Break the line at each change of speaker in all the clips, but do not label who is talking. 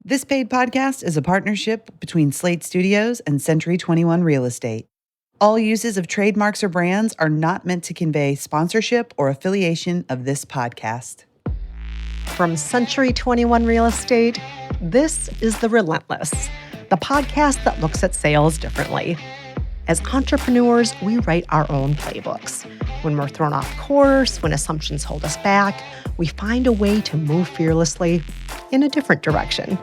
This paid podcast is a partnership between Slate Studios and Century 21 Real Estate. All uses of trademarks or brands are not meant to convey sponsorship or affiliation of this podcast.
From Century 21 Real Estate, this is The Relentless, the podcast that looks at sales differently. As entrepreneurs, we write our own playbooks. When we're thrown off course, when assumptions hold us back, we find a way to move fearlessly in a different direction.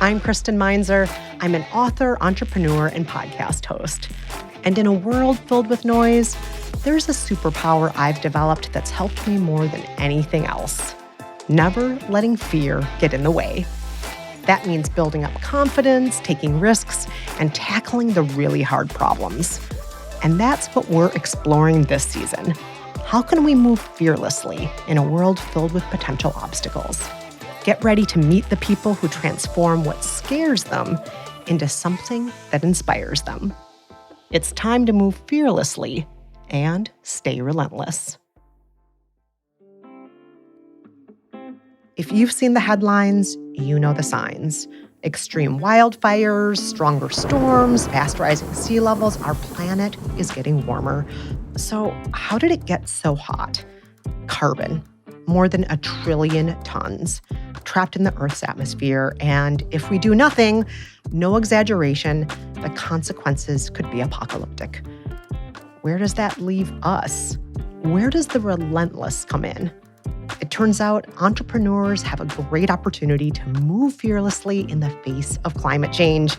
I'm Kristen. I'm an author, entrepreneur, and podcast host. And in a world filled with noise, there's a superpower I've developed that's helped me more than anything else. Never letting fear get in the way. That means building up confidence, taking risks, and tackling the really hard problems. And that's what we're exploring this season. How can we move fearlessly in a world filled with potential obstacles? Get ready to meet the people who transform what scares them into something that inspires them. It's time to move fearlessly and stay relentless. If you've seen the headlines, you know the signs. Extreme wildfires, stronger storms, fast rising sea levels. Our planet is getting warmer. So how did it get so hot? Carbon, more than 1 trillion tons, trapped in the Earth's atmosphere. And if we do nothing, no exaggeration, the consequences could be apocalyptic. Where does that leave us? Where does the relentless come in? It turns out entrepreneurs have a great opportunity to move fearlessly in the face of climate change.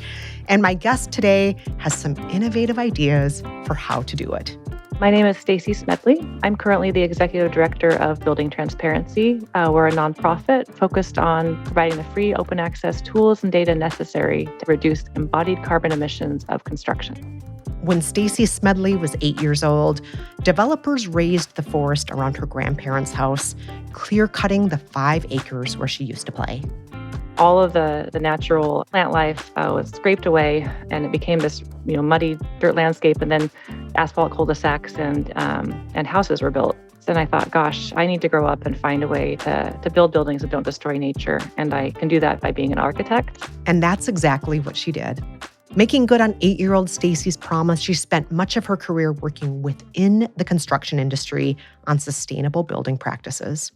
And my guest today has some innovative ideas for how to do it.
My name is Stacy Smedley. I'm currently the executive director of Building Transparency. We're a nonprofit focused on providing the free open access tools and data necessary to reduce embodied carbon emissions of construction.
When Stacy Smedley was 8 years old, developers razed the forest around her grandparents' house, clear-cutting the 5 acres where she used to play.
All of the natural plant life was scraped away, and it became this muddy dirt landscape, and then asphalt cul-de-sacs and houses were built. Then I thought, gosh, I need to grow up and find a way to build buildings that don't destroy nature, and I can do that by being an architect.
And that's exactly what she did. Making good on 8-year-old Stacy's promise, she spent much of her career working within the construction industry on sustainable building practices.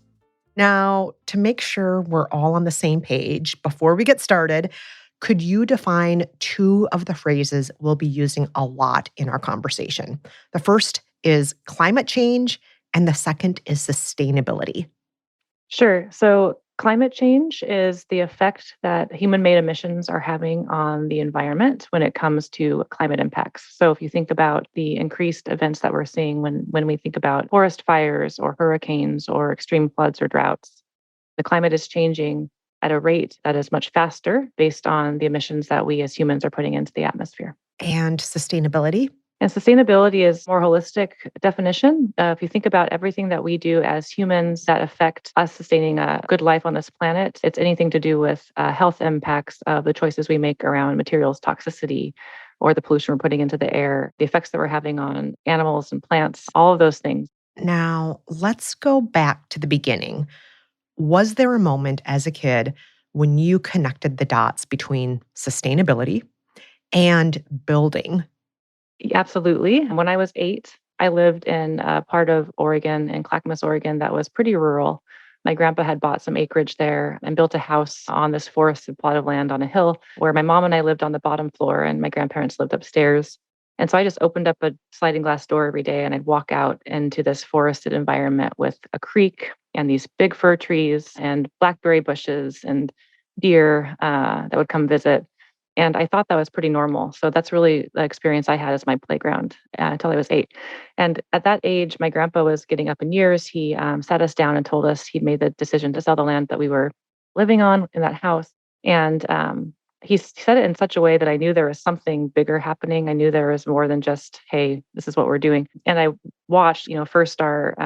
Now, to make sure we're all on the same page, before we get started, could you define 2 of the phrases we'll be using a lot in our conversation? The first is climate change, and the second is sustainability.
Sure. So climate change is the effect that human-made emissions are having on the environment when it comes to climate impacts. So if you think about the increased events that we're seeing when we think about forest fires or hurricanes or extreme floods or droughts, the climate is changing at a rate that is much faster based on the emissions that we as humans are putting into the atmosphere.
And sustainability?
And sustainability is a more holistic definition. If you think about everything that we do as humans that affect us sustaining a good life on this planet, it's anything to do with health impacts of the choices we make around materials toxicity or the pollution we're putting into the air, the effects that we're having on animals and plants, all of those things.
Now, let's go back to the beginning. Was there a moment as a kid when you connected the dots between sustainability and building?
Absolutely. When I was 8, I lived in a part of Oregon, in Clackamas, Oregon, that was pretty rural. My grandpa had bought some acreage there and built a house on this forested plot of land on a hill where my mom and I lived on the bottom floor and my grandparents lived upstairs. And so I just opened up a sliding glass door every day and I'd walk out into this forested environment with a creek and these big fir trees and blackberry bushes and deer that would come visit. And I thought that was pretty normal. So that's really the experience I had as my playground until I was 8. And at that age, my grandpa was getting up in years. He sat us down and told us he'd made the decision to sell the land that we were living on in that house. And he said it in such a way that I knew there was something bigger happening. I knew there was more than just, hey, this is what we're doing. And I watched, first our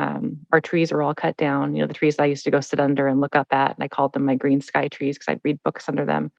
trees were all cut down, the trees I used to go sit under and look up at. And I called them my green sky trees because I'd read books under them.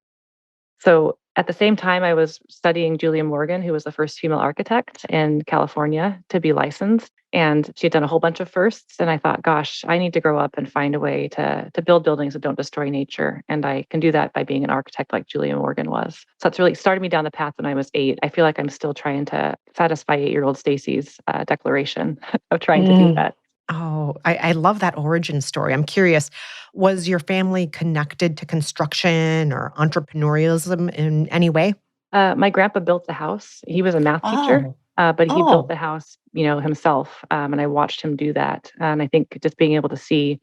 So at the same time, I was studying Julia Morgan, who was the first female architect in California to be licensed. And she had done a whole bunch of firsts. And I thought, gosh, I need to grow up and find a way to build buildings that don't destroy nature. And I can do that by being an architect like Julia Morgan was. So that's really started me down the path when I was 8. I feel like I'm still trying to satisfy 8-year-old Stacy's declaration of trying to do that.
Oh, I love that origin story. I'm curious, was your family connected to construction or entrepreneurialism in any way?
My grandpa built the house. He was a math teacher,
Oh,
but he built
oh,
the house, himself. And I watched him do that. And I think just being able to see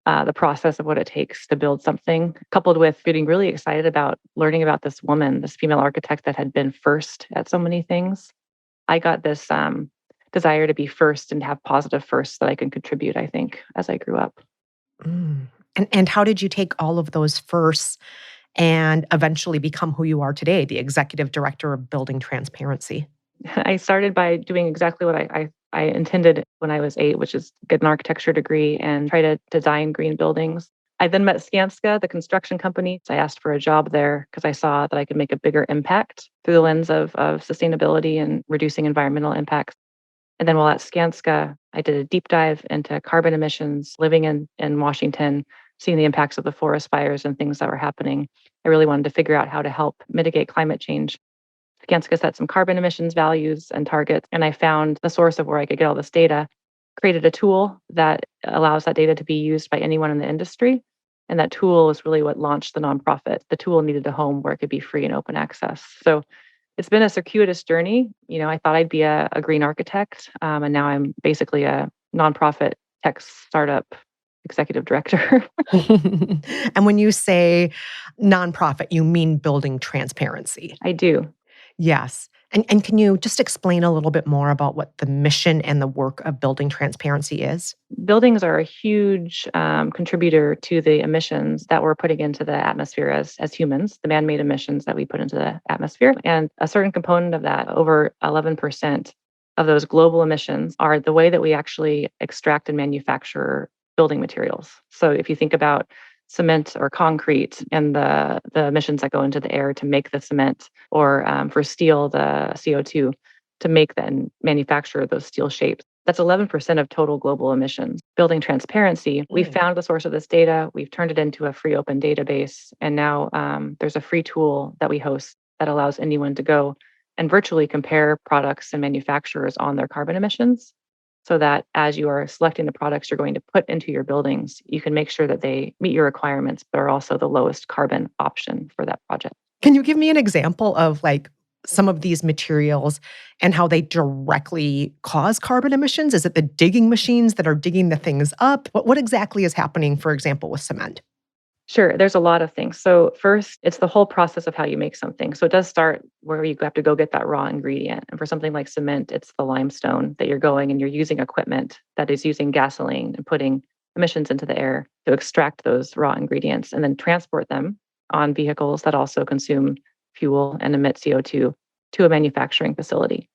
the process of what it takes to build something, coupled with getting really excited about learning about this woman, this female architect that had been first at so many things. I got this desire to be first and have positive firsts that I can contribute, I think, as I grew up.
Mm. And how did you take all of those firsts and eventually become who you are today, the executive director of Building Transparency?
I started by doing exactly what I intended when I was 8, which is get an architecture degree and try to design green buildings. I then met Skanska, the construction company. So I asked for a job there because I saw that I could make a bigger impact through the lens of sustainability and reducing environmental impacts. And then while at Skanska, I did a deep dive into carbon emissions, living in Washington, seeing the impacts of the forest fires and things that were happening. I really wanted to figure out how to help mitigate climate change. Skanska set some carbon emissions values and targets, and I found the source of where I could get all this data, created a tool that allows that data to be used by anyone in the industry. And that tool is really what launched the nonprofit. The tool needed a home where it could be free and open access. So it's been a circuitous journey. I thought I'd be a green architect, and now I'm basically a nonprofit tech startup executive director.
And when you say nonprofit, you mean Building Transparency.
I do.
Yes. And can you just explain a little bit more about what the mission and the work of Building Transparency is?
Buildings are a huge contributor to the emissions that we're putting into the atmosphere as humans, the man made emissions that we put into the atmosphere. And a certain component of that, over 11% of those global emissions, are the way that we actually extract and manufacture building materials. So if you think about cement or concrete and the emissions that go into the air to make the cement, or for steel, the CO2 to make and manufacture those steel shapes. That's 11% of total global emissions. Building transparency, we found the source of this data, we've turned it into a free open database, and now there's a free tool that we host that allows anyone to go and virtually compare products and manufacturers on their carbon emissions, so that as you are selecting the products you're going to put into your buildings, you can make sure that they meet your requirements, but are also the lowest carbon option for that project.
Can you give me an example of some of these materials and how they directly cause carbon emissions? Is it the digging machines that are digging the things up? What exactly is happening, for example, with cement?
Sure, there's a lot of things. So first, it's the whole process of how you make something. So it does start where you have to go get that raw ingredient. And for something like cement, it's the limestone that you're going and you're using equipment that is using gasoline and putting emissions into the air to extract those raw ingredients and then transport them on vehicles that also consume fuel and emit CO2 to a manufacturing facility.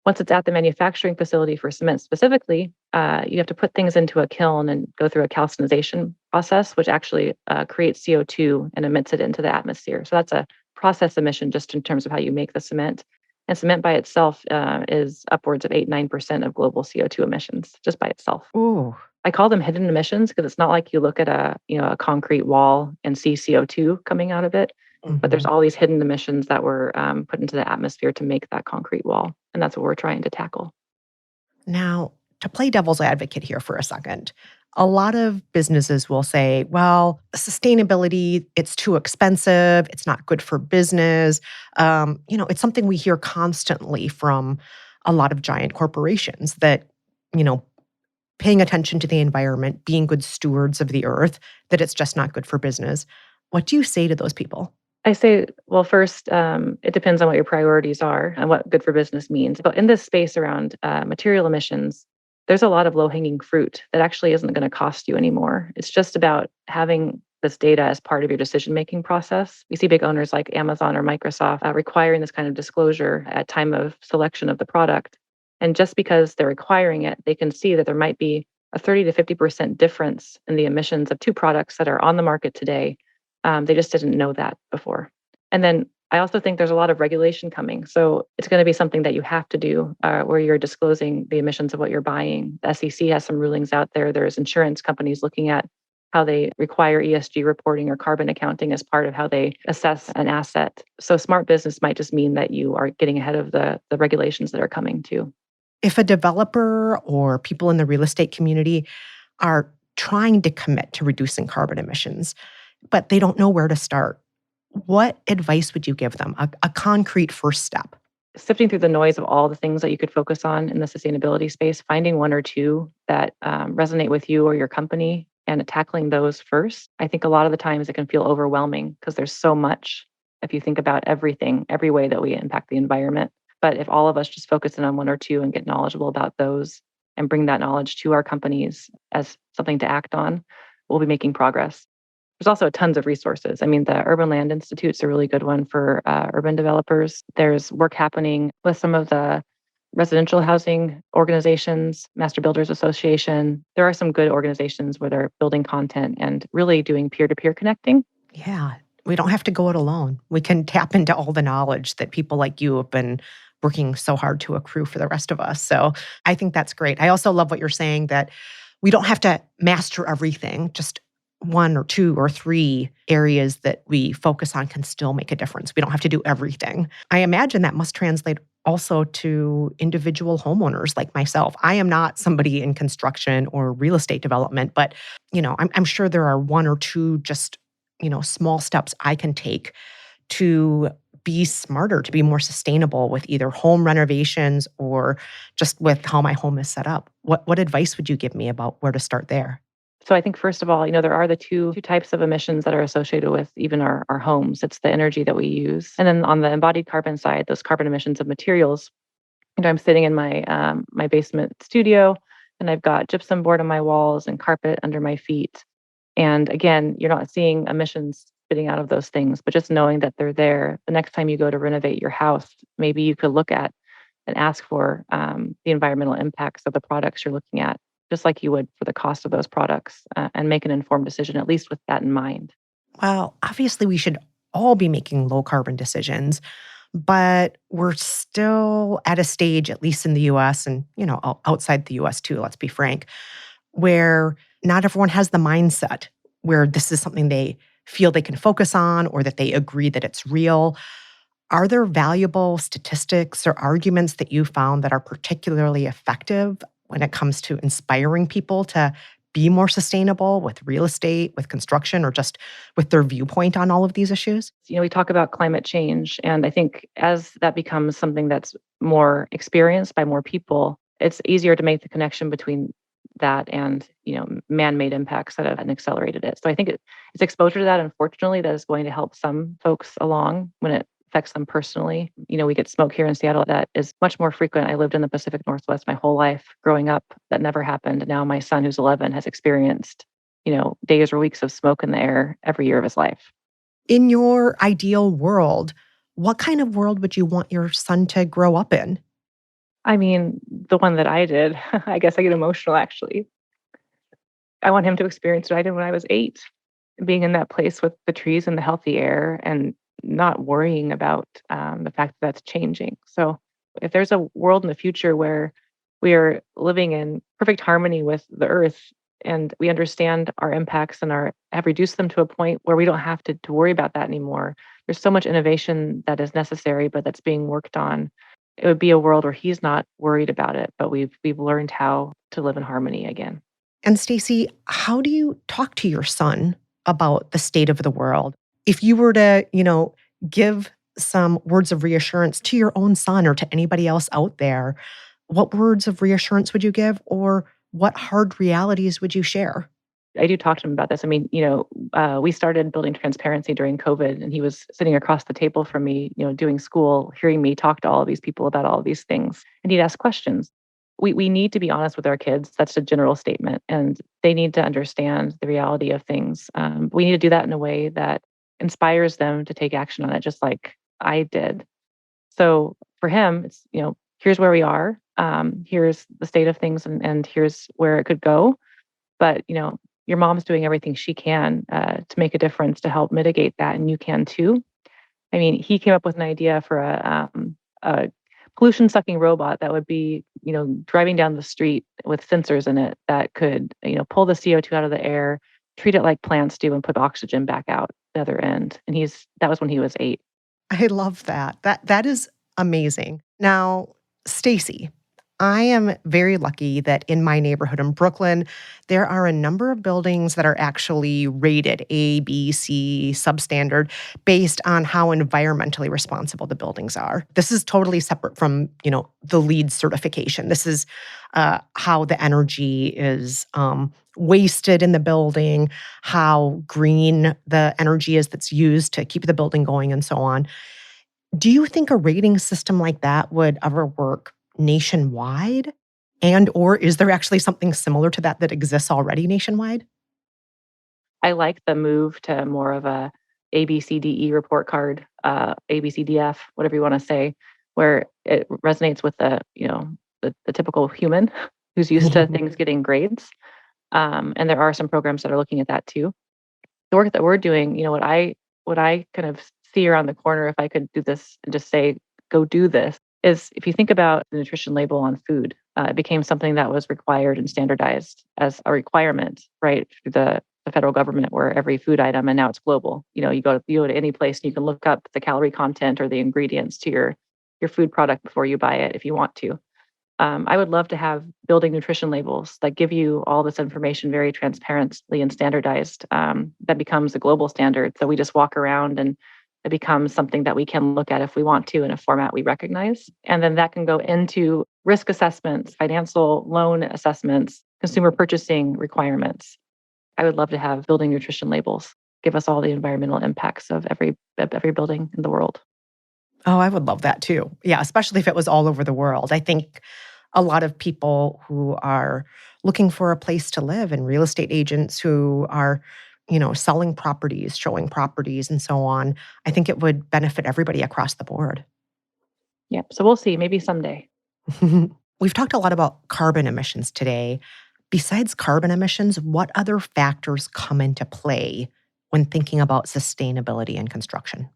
Once it's at the manufacturing facility for cement specifically, you have to put things into a kiln and go through a calcinization process, which actually creates CO2 and emits it into the atmosphere. So that's a process emission just in terms of how you make the cement. And cement by itself is upwards of 8-9% of global CO2 emissions just by itself.
Ooh.
I call them hidden emissions because it's not like you look at a concrete wall and see CO2 coming out of it. But there's all these hidden emissions that were put into the atmosphere to make that concrete wall. And that's what we're trying to tackle.
Now, to play devil's advocate here for a second, a lot of businesses will say, well, sustainability, it's too expensive. It's not good for business. It's something we hear constantly from a lot of giant corporations that, you know, paying attention to the environment, being good stewards of the earth, that it's just not good for business. What do you say to those people?
I say, well, first, it depends on what your priorities are and what good for business means. But in this space around material emissions, there's a lot of low-hanging fruit that actually isn't going to cost you anymore. It's just about having this data as part of your decision-making process. We see big owners like Amazon or Microsoft requiring this kind of disclosure at time of selection of the product. And just because they're requiring it, they can see that there might be a 30 to 50% difference in the emissions of two products that are on the market today. They just didn't know that before. And then I also think there's a lot of regulation coming. So it's going to be something that you have to do where you're disclosing the emissions of what you're buying. The SEC has some rulings out there. There's insurance companies looking at how they require ESG reporting or carbon accounting as part of how they assess an asset. So smart business might just mean that you are getting ahead of the regulations that are coming too.
If a developer or people in the real estate community are trying to commit to reducing carbon emissions, but they don't know where to start, what advice would you give them? A concrete first step?
Sifting through the noise of all the things that you could focus on in the sustainability space, finding one or two that resonate with you or your company and tackling those first. I think a lot of the times it can feel overwhelming because there's so much if you think about everything, every way that we impact the environment. But if all of us just focus in on one or two and get knowledgeable about those and bring that knowledge to our companies as something to act on, we'll be making progress. There's also tons of resources. I mean, the Urban Land Institute's a really good one for urban developers. There's work happening with some of the residential housing organizations, Master Builders Association. There are some good organizations where they're building content and really doing peer-to-peer connecting.
Yeah, we don't have to go it alone. We can tap into all the knowledge that people like you have been working so hard to accrue for the rest of us. So I think that's great. I also love what you're saying that we don't have to master everything. Just one or two or three areas that we focus on can still make a difference. We don't have to do everything. I imagine that must translate also to individual homeowners like myself. I am not somebody in construction or real estate development, but I'm sure there are one or two just small steps I can take to be smarter, to be more sustainable with either home renovations or just with how my home is set up. What advice would you give me about where to start there?
So I think first of all, there are the two types of emissions that are associated with even our homes. It's the energy that we use. And then on the embodied carbon side, those carbon emissions of materials. I'm sitting in my my basement studio and I've got gypsum board on my walls and carpet under my feet. And again, you're not seeing emissions spitting out of those things, but just knowing that they're there. The next time you go to renovate your house, maybe you could look at and ask for the environmental impacts of the products you're looking at, just like you would for the cost of those products, and make an informed decision, at least with that in mind.
Well, obviously, we should all be making low carbon decisions, but we're still at a stage, at least in the US and, outside the US too, let's be frank, where not everyone has the mindset where this is something they feel they can focus on or that they agree that it's real. Are there valuable statistics or arguments that you found that are particularly effective when it comes to inspiring people to be more sustainable with real estate, with construction, or just with their viewpoint on all of these issues?
We talk about climate change, and I think as that becomes something that's more experienced by more people, it's easier to make the connection between that and man-made impacts that have accelerated it. So I think it's exposure to that, unfortunately, that is going to help some folks along when it affects them personally. We get smoke here in Seattle that is much more frequent. I lived in the Pacific Northwest my whole life growing up. That never happened. Now my son, who's 11, has experienced days or weeks of smoke in the air every year of his life.
In your ideal world, what kind of world would you want your son to grow up in?
I mean, the one that I did. I guess I get emotional, actually. I want him to experience what I did when I was 8, being in that place with the trees and the healthy air and not worrying about the fact that that's changing. So if there's a world in the future where we are living in perfect harmony with the earth and we understand our impacts and have reduced them to a point where we don't have to worry about that anymore, there's so much innovation that is necessary, but that's being worked on. It would be a world where he's not worried about it, but we've learned how to live in harmony again.
And Stacy, how do you talk to your son about the state of the world? If you were to, give some words of reassurance to your own son or to anybody else out there, what words of reassurance would you give, or what hard realities would you share?
I do talk to him about this. I mean, we started building transparency during COVID, and he was sitting across the table from me, doing school, hearing me talk to all of these people about all of these things. And he'd ask questions. We need to be honest with our kids. That's a general statement. And they need to understand the reality of things. We need to do that in a way that inspires them to take action on it, just like I did. So for him, it's, here's where we are. Here's the state of things, and here's where it could go. But, your mom's doing everything she can to make a difference to help mitigate that, and you can too. I mean, he came up with an idea for a pollution sucking robot that would be, driving down the street with sensors in it that could, pull the CO2 out of the air, treat it like plants do, and put oxygen back out the other end. And that was when he was 8.
I love that. That is amazing. Now, Stacy, I am very lucky that in my neighborhood in Brooklyn, there are a number of buildings that are actually rated A, B, C, substandard based on how environmentally responsible the buildings are. This is totally separate from, the LEED certification. This is how the energy is wasted in the building, how green the energy is that's used to keep the building going, and so on. Do you think a rating system like that would ever work nationwide? And or is there actually something similar to that exists already nationwide?
I like the move to more of a ABCDE report card, ABCDF, whatever you want to say, where it resonates with the typical human who's used to things getting grades. And there are some programs that are looking at that too. The work that we're doing, what I kind of see around the corner, if I could do this and just say, go do this, is if you think about the nutrition label on food, it became something that was required and standardized as a requirement, right, through the federal government, where every food item, and now it's global. You go to any place and you can look up the calorie content or the ingredients to your food product before you buy it if you want to. I would love to have building nutrition labels that give you all this information very transparently and standardized. That becomes a global standard. So we just walk around and it becomes something that we can look at if we want to in a format we recognize. And then that can go into risk assessments, financial loan assessments, consumer purchasing requirements. I would love to have building nutrition labels give us all the environmental impacts of every building in the world.
Oh, I would love that too. Yeah, especially if it was all over the world. I think a lot of people who are looking for a place to live and real estate agents who are, selling properties, showing properties, and so on, I think it would benefit everybody across the board.
Yeah. So we'll see. Maybe someday.
We've talked a lot about carbon emissions today. Besides carbon emissions, what other factors come into play when thinking about sustainability in construction?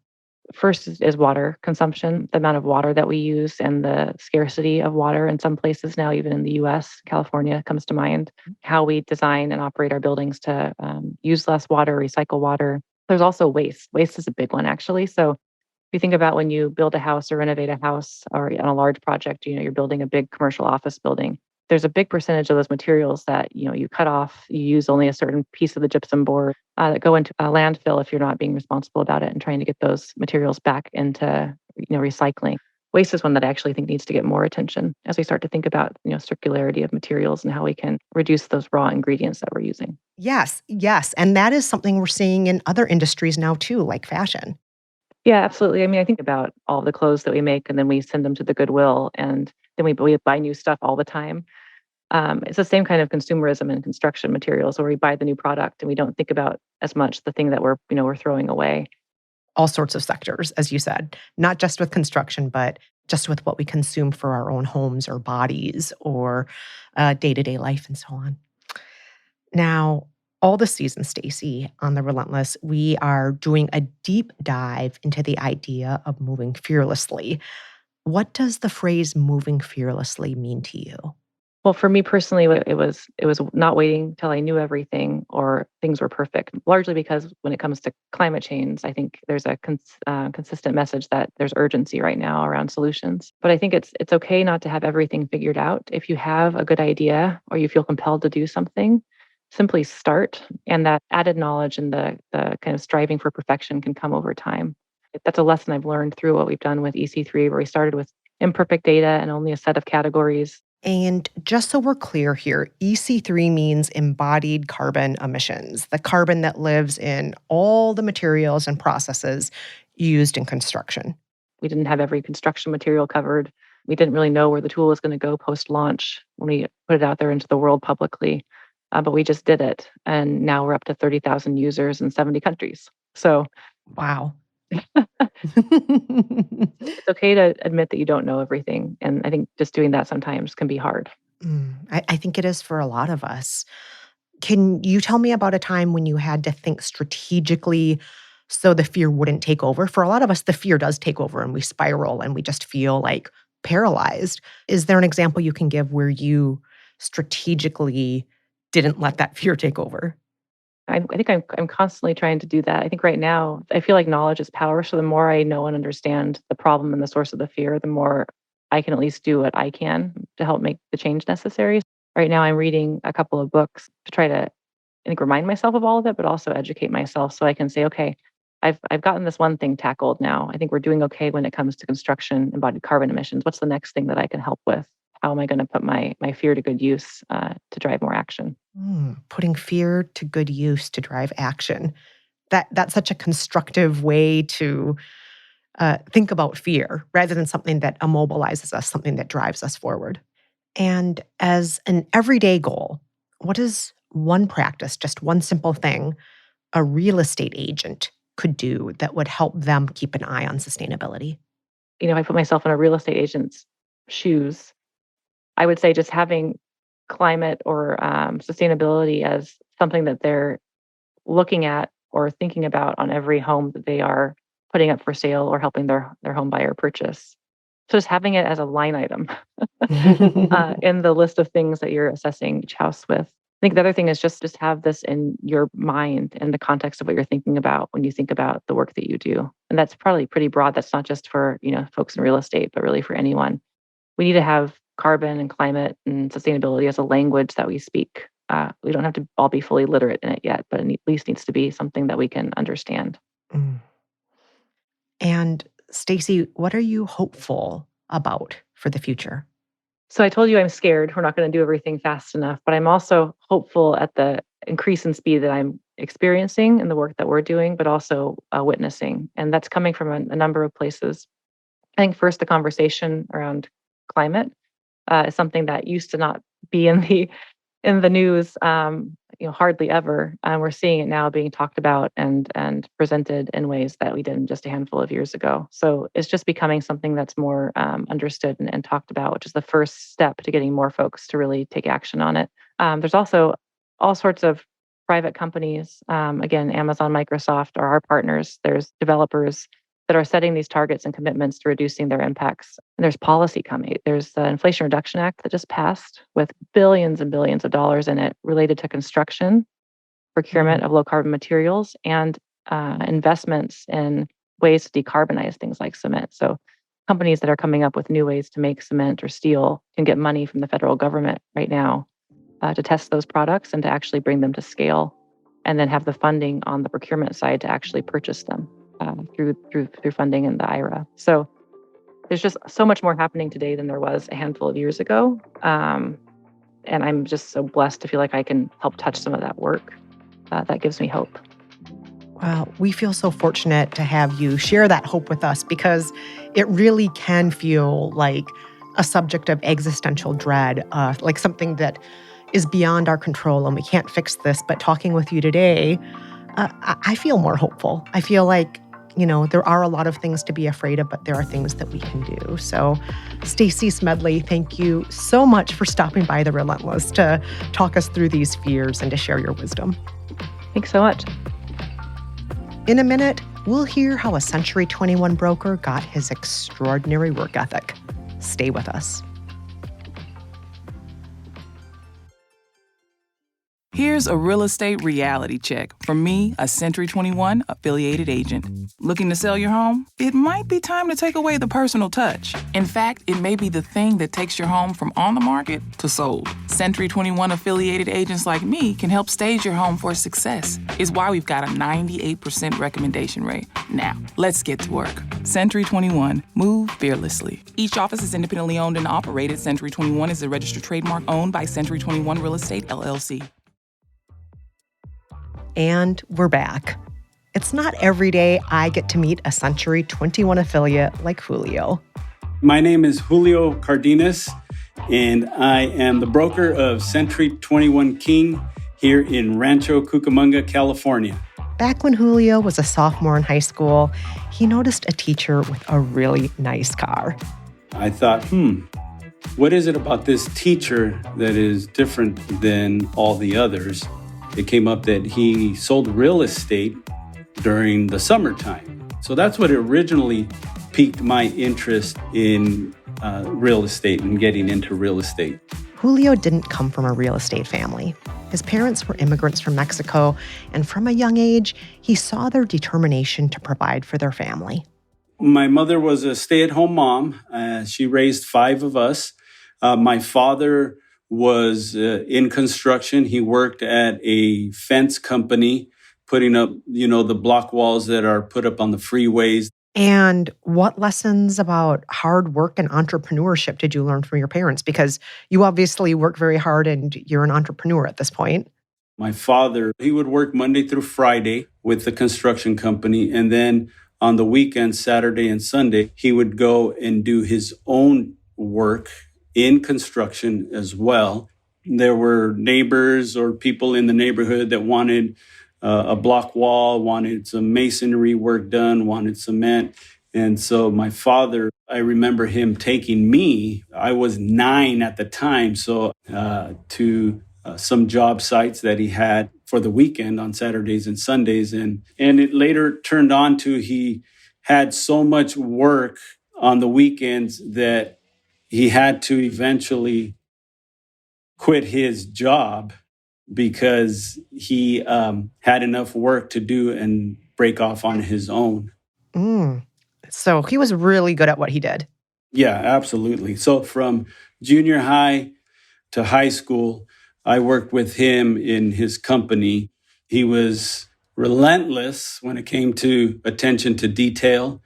First is water consumption, the amount of water that we use and the scarcity of water in some places now, even in the US, California comes to mind. How we design and operate our buildings to use less water, recycle water. There's also waste. Waste is a big one, actually. So if you think about when you build a house or renovate a house or on a large project, you're building a big commercial office building. There's a big percentage of those materials that you cut off. You use only a certain piece of the gypsum board that go into a landfill if you're not being responsible about it and trying to get those materials back into recycling. Waste is one that I actually think needs to get more attention as we start to think about circularity of materials and how we can reduce those raw ingredients that we're using.
Yes, yes. And that is something we're seeing in other industries now too, like fashion.
Yeah, absolutely. I mean, I think about all the clothes that we make and then we send them to the Goodwill and then we buy new stuff all the time. It's the same kind of consumerism in construction materials where we buy the new product and we don't think about as much the thing that we're throwing away.
All sorts of sectors, as you said, not just with construction, but just with what we consume for our own homes or bodies or day-to-day life and so on. Now, all this season, Stacy, on The Relentless, we are doing a deep dive into the idea of moving fearlessly. What does the phrase moving fearlessly mean to you?
Well, for me personally, it was not waiting till I knew everything or things were perfect. Largely because when it comes to climate change, I think there's a consistent message that there's urgency right now around solutions. But I think it's okay not to have everything figured out. If you have a good idea or you feel compelled to do something, simply start. And that added knowledge and the kind of striving for perfection can come over time. That's a lesson I've learned through what we've done with EC3, where we started with imperfect data and only a set of categories.
And just so we're clear here, EC3 means embodied carbon emissions, the carbon that lives in all the materials and processes used in construction.
We didn't have every construction material covered. We didn't really know where the tool was going to go post-launch when we put it out there into the world publicly, but we just did it. And now we're up to 30,000 users in 70 countries. So
wow.
It's okay to admit that you don't know everything. And I think just doing that sometimes can be hard.
I think it is for a lot of us. Can you tell me about a time when you had to think strategically so the fear wouldn't take over. For a lot of us, the fear does take over and we spiral and we just feel like paralyzed. Is there an example you can give where you strategically didn't let that fear take over?
I think I'm constantly trying to do that. I think right now I feel like knowledge is power. So the more I know and understand the problem and the source of the fear, the more I can at least do what I can to help make the change necessary. Right now I'm reading a couple of books to try to, I think, remind myself of all of it, but also educate myself so I can say, okay, I've gotten this one thing tackled now. I think we're doing okay when it comes to construction, embodied carbon emissions. What's the next thing that I can help with? How am I going to put my fear to good use to drive more action?
Putting fear to good use to drive action. That's such a constructive way to think about fear rather than something that immobilizes us, something that drives us forward. And as an everyday goal, what is one practice, just one simple thing, a real estate agent could do that would help them keep an eye on sustainability?
If I put myself in a real estate agent's shoes, I would say just having climate or sustainability as something that they're looking at or thinking about on every home that they are putting up for sale or helping their home buyer purchase. So just having it as a line item in the list of things that you're assessing each house with. I think the other thing is just have this in your mind in the context of what you're thinking about when you think about the work that you do. And that's probably pretty broad. That's not just for, folks in real estate, but really for anyone. We need to have carbon and climate and sustainability as a language that we speak. We don't have to all be fully literate in it yet, but it at least needs to be something that we can understand.
Mm. And Stacy, what are you hopeful about for the future?
So I told you I'm scared. We're not going to do everything fast enough, but I'm also hopeful at the increase in speed that I'm experiencing in the work that we're doing, but also witnessing. And that's coming from a number of places. I think first, the conversation around climate is something that used to not be in the news, hardly ever. We're seeing it now being talked about and presented in ways that we didn't just a handful of years ago. So it's just becoming something that's more understood and talked about, which is the first step to getting more folks to really take action on it. There's also all sorts of private companies. Again, Amazon, Microsoft are our partners. There's developers that are setting these targets and commitments to reducing their impacts. And there's policy coming. There's the Inflation Reduction Act that just passed with billions and billions of dollars in it related to construction, procurement of low carbon materials, and investments in ways to decarbonize things like cement. So companies that are coming up with new ways to make cement or steel can get money from the federal government right now to test those products and to actually bring them to scale, and then have the funding on the procurement side to actually purchase them. Through funding in the IRA. So there's just so much more happening today than there was a handful of years ago. And I'm just so blessed to feel like I can help touch some of that work. That gives me hope.
Well, we feel so fortunate to have you share that hope with us, because it really can feel like a subject of existential dread, like something that is beyond our control and we can't fix this. But talking with you today, I feel more hopeful. I feel like, there are a lot of things to be afraid of, but there are things that we can do. So, Stacy Smedley, thank you so much for stopping by The Relentless to talk us through these fears and to share your wisdom.
Thanks so much.
In a minute, we'll hear how a Century 21 broker got his extraordinary work ethic. Stay with us.
Here's a real estate reality check from me, a Century 21 affiliated agent. Looking to sell your home? It might be time to take away the personal touch. In fact, it may be the thing that takes your home from on the market to sold. Century 21 affiliated agents like me can help stage your home for success. It's why we've got a 98% recommendation rate. Now, let's get to work. Century 21, move fearlessly. Each office is independently owned and operated. Century 21 is a registered trademark owned by Century 21 Real Estate, LLC.
And we're back. It's not every day I get to meet a Century 21 affiliate like Julio.
My name is Julio Cardenas, and I am the broker of Century 21 King here in Rancho Cucamonga, California.
Back when Julio was a sophomore in high school, he noticed a teacher with a really nice car.
I thought, what is it about this teacher that is different than all the others? It came up that he sold real estate during the summertime. So that's what originally piqued my interest in real estate and getting into real estate.
Julio didn't come from a real estate family. His parents were immigrants from Mexico, and from a young age, he saw their determination to provide for their family.
My mother was a stay-at-home mom. She raised 5 of us. My father was in construction. He worked at a fence company, putting up, the block walls that are put up on the freeways.
And what lessons about hard work and entrepreneurship did you learn from your parents? Because you obviously work very hard and you're an entrepreneur at this point.
My father, he would work Monday through Friday with the construction company. And then on the weekends, Saturday and Sunday, he would go and do his own work in construction as well. There were neighbors or people in the neighborhood that wanted a block wall, wanted some masonry work done, wanted cement. And so my father, I remember him taking me, I was 9 at the time, so to some job sites that he had for the weekend on Saturdays and Sundays. And it later turned on to he had so much work on the weekends that he had to eventually quit his job because he had enough work to do and break off on his own.
So he was really good at what he did.
Yeah, absolutely. So from junior high to high school, I worked with him in his company. He was relentless when it came to attention to detail,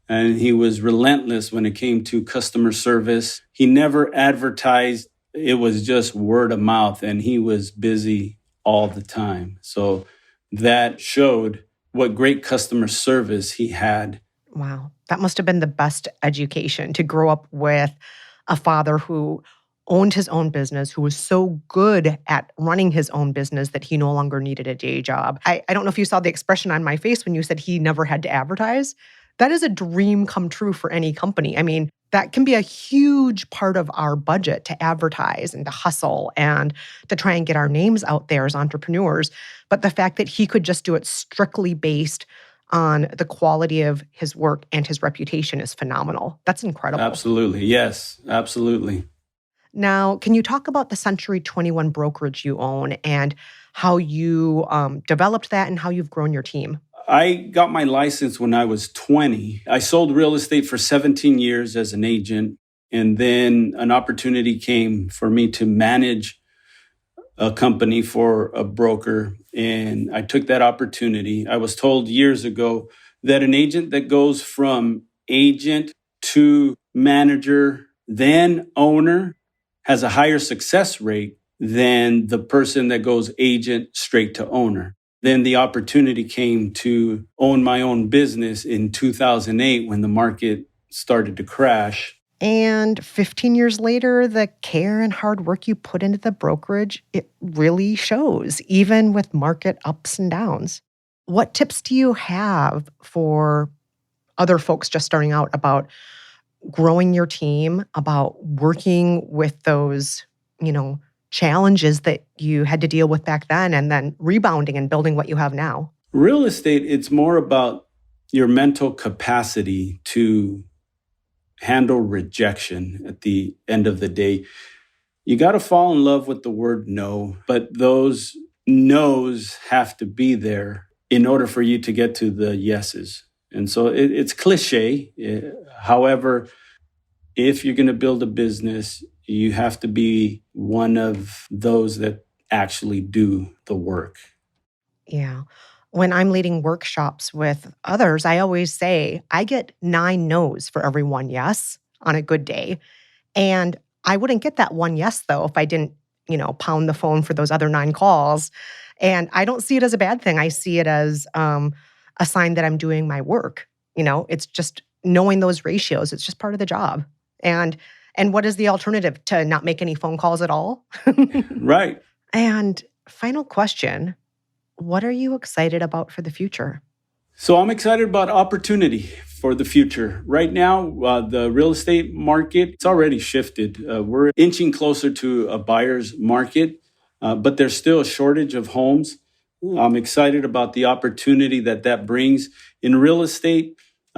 and he was relentless when it came to customer service. He never advertised. It was just word of mouth, and he was busy all the time. So that showed what great customer service he had.
Wow. That must have been the best education, to grow up with a father who owned his own business, who was so good at running his own business that he no longer needed a day job. I don't know if you saw the expression on my face when you said he never had to advertise. That is a dream come true for any company. I mean, that can be a huge part of our budget, to advertise and to hustle and to try and get our names out there as entrepreneurs. But the fact that he could just do it strictly based on the quality of his work and his reputation is phenomenal. That's incredible.
Absolutely. Yes, absolutely.
Now, can you talk about the Century 21 brokerage you own and how you developed that and how you've grown your team?
I got my license when I was 20. I sold real estate for 17 years as an agent. And then an opportunity came for me to manage a company for a broker. And I took that opportunity. I was told years ago that an agent that goes from agent to manager, then owner, has a higher success rate than the person that goes agent straight to owner. Then the opportunity came to own my own business in 2008 when the market started to crash.
And 15 years later, the care and hard work you put into the brokerage, it really shows, even with market ups and downs. What tips do you have for other folks just starting out about growing your team, about working with those, challenges that you had to deal with back then and then rebounding and building what you have now?
Real estate, it's more about your mental capacity to handle rejection at the end of the day. You got to fall in love with the word no, but those no's have to be there in order for you to get to the yeses. And so it's cliche. However, if you're going to build a business, you have to be one of those that actually do the work.
Yeah. When I'm leading workshops with others, I always say I get 9 no's for every 1 yes on a good day. And I wouldn't get that 1 yes, though, if I didn't, pound the phone for those other 9 calls. And I don't see it as a bad thing. I see it as a sign that I'm doing my work. It's just knowing those ratios. It's just part of the job. And what is the alternative to not make any phone calls at all?
Right.
And final question, what are you excited about for the future?
So I'm excited about opportunity for the future. Right now, the real estate market, it's already shifted. We're inching closer to a buyer's market, but there's still a shortage of homes. I'm excited about the opportunity that brings. In real estate,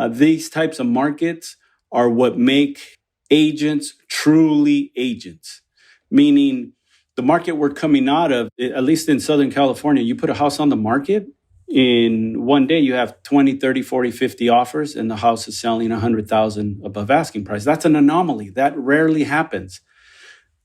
these types of markets are what make agents truly agents, meaning the market we're coming out of, at least in Southern California, you put a house on the market, in one day you have 20, 30, 40, 50 offers, and the house is selling 100,000 above asking price. That's an anomaly. That rarely happens.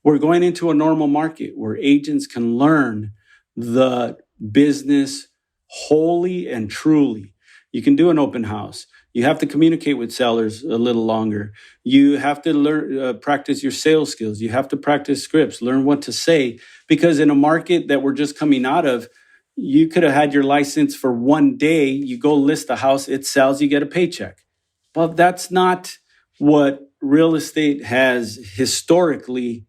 We're going into a normal market where agents can learn the business wholly and truly. You can do an open house. You have to communicate with sellers a little longer. You have to learn, practice your sales skills. You have to practice scripts, learn what to say. Because in a market that we're just coming out of, you could have had your license for one day. You go list a house, it sells, you get a paycheck. Well, that's not what real estate has historically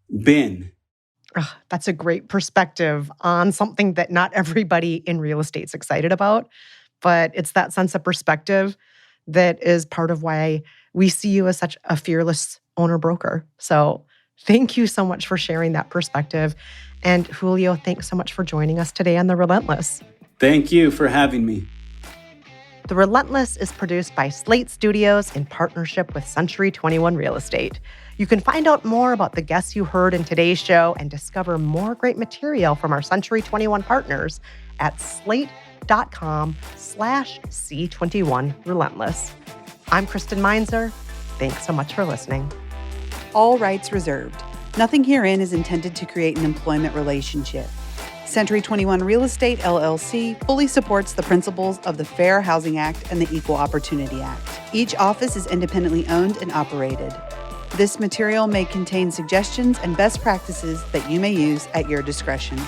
been.
That's a great perspective on something that not everybody in real estate's excited about, but it's that sense of perspective that is part of why we see you as such a fearless owner-broker. So thank you so much for sharing that perspective. And Julio, thanks so much for joining us today on The Relentless.
Thank you for having me.
The Relentless is produced by Slate Studios in partnership with Century 21 Real Estate. You can find out more about the guests you heard in today's show and discover more great material from our Century 21 partners at slate.com/C21Relentless. I'm Kristen Meinzer. Thanks so much for listening.
All rights reserved. Nothing herein is intended to create an employment relationship. Century 21 Real Estate, LLC fully supports the principles of the Fair Housing Act and the Equal Opportunity Act. Each office is independently owned and operated. This material may contain suggestions and best practices that you may use at your discretion.